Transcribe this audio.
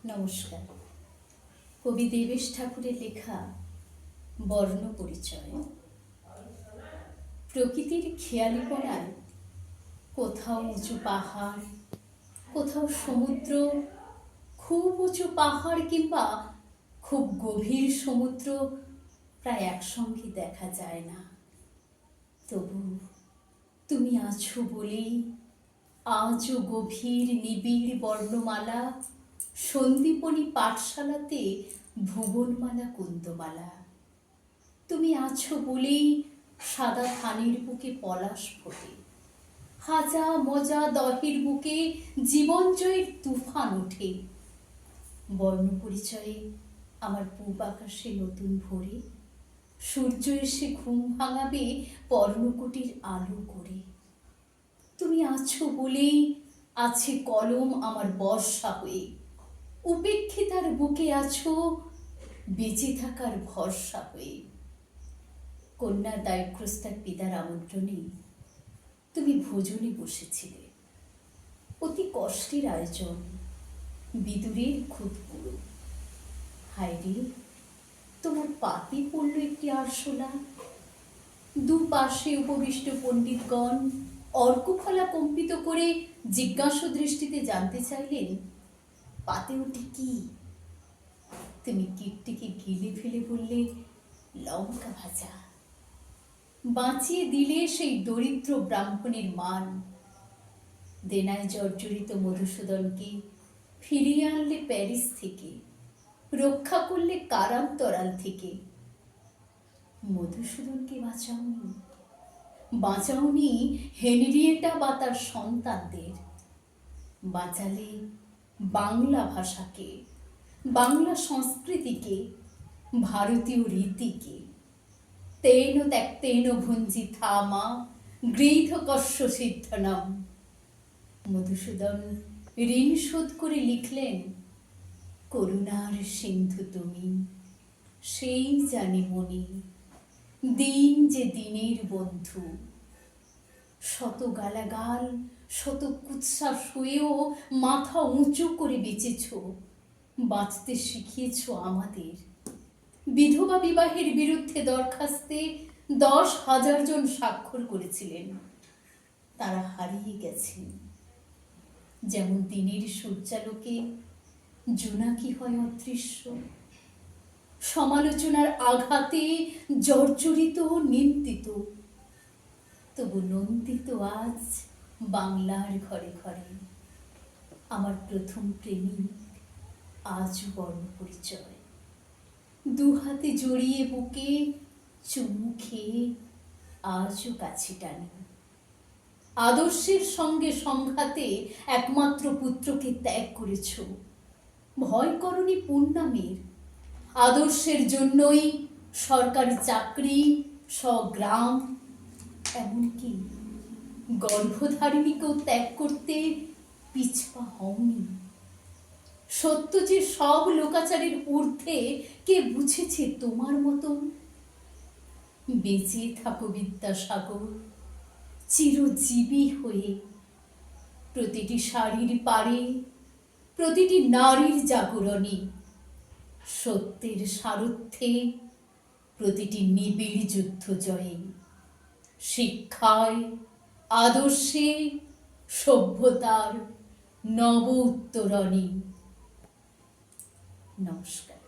নমস্কার। কবি দেবেশ ঠাকুরের লেখা বর্ণ পরিচয়। প্রকৃতির খেয়ালিপনায় কোথাও উঁচু পাহাড়, কোথাও সমুদ্র, খুব উঁচু পাহাড় কিংবা খুব গভীর সমুদ্র প্রায় একসঙ্গে দেখা যায় না। তবু তুমি আছো বলেই আজও গভীর নিবিড় বর্ণমালা, সন্দীপনী পাঠশালাতে ভুবনমালা কুন্দমালা। তুমি আছো বলেই সাদা থানের বুকে পলাশ ফোটে, হাজা মজা দহের বুকে জীবন জয়ের তুফান ওঠে। বর্ণ পরিচয়ে আমার পূব আকাশে নতুন ভোরে সূর্য এসে ঘুম ভাঙাবে পর্ণকুটির আলো করে। তুমি আছো বলেই আছে কলম আমার বর্ষা হয়ে, উপেক্ষিতার বুকে আছো বেঁচে থাকার ভরসা হয়ে। কন্যার দায়গ্রস্তার পিতার আমন্ত্রণে তুমি ভোজনে বসেছিলে, অতি কষ্টের আয়োজন, বিদুরের খুদপুরো। হায়রে, তোমার পাতে পড়ল একটি আরশোলা। দুপাশে উপবিষ্ট পণ্ডিতগণ অর্কফলা কম্পিত করে জিজ্ঞাসু দৃষ্টিতে জানতে চাইলেন, পাতে ওটি কি? তুমি কীর্তিকে গিলে ফেলে বললে, লঙ্কা ভাজা। বাঁচিয়ে দিলে সেই দরিদ্র ব্রাহ্মণের মান। দেনায় জর্জরিত মধুসূদনকে ফিরিয়ে আনলে প্যারিস থেকে, রক্ষা করলে কারান্তরাল থেকে। মধুসূদনকে বাঁচাওনি, বাঁচাওনি হেনরিয়েটা বা তার সন্তানদের। বাঁচালে বাংলা ভাষাকে, বাংলা সংস্কৃতিকে, ভারতীয় রীতিকে। তেন ত্যক্তেন ভুঞ্জি থামা গৃহীত কস্য সিদ্ধনম। মধুসূদন ঋণ শোধ করে লিখলেন, করুণার সিন্ধু তুমি, সেই জানি মনি, দিন যে দিনের বন্ধু। শত গালাগাল, শত কুৎসা শুয়েও মাথা উঁচু করে বেঁচেছ, বাঁচতে শিখিয়েছ আমাদের। বিধবা বিবাহের বিরুদ্ধে দরখাস্তে 10,000 জন স্বাক্ষর করেছিলেন, তারা হারিয়ে গেছেন। যেমন দিনের সূর্যালোকে জোনাকি হয় অদৃশ্য, সমালোচনার আঘাতে জর্জরিত নিন্দিত, তবু নন্দিত আজ বাংলার ঘরে ঘরে। আমার প্রথম প্রেমিক আজও বর্ণ পরিচয়। দুহাতে জড়িয়ে বুকে চুমু খেয়ে আজও কাছে টানি। আদর্শের সঙ্গে সংঘাতে একমাত্র পুত্রকে ত্যাগ করেছ, ভয় করনি পূর্ণামের। আদর্শের জন্যই সরকারি চাকরি, স্বগ্রাম, এমনকি গর্ভধারিণীকেও ত্যাগ করতে পিছপা হওনি। সত্য যে সব লোকাচারের ঊর্ধ্বে, কে বুঝেছে তোমার মতন? বেঁচে থাকো বিদ্যাসাগর, চিরজীবী হয়ে। প্রতিটি শাড়ির পারে, প্রতিটি নারীর জাগরণী, সত্যের সারথ্যে, প্রতিটি নিবিড় যুদ্ধ জয়ে। শিক্ষায়, আদর্শে, সভ্যতার নব উত্তরণী। নমস্কার।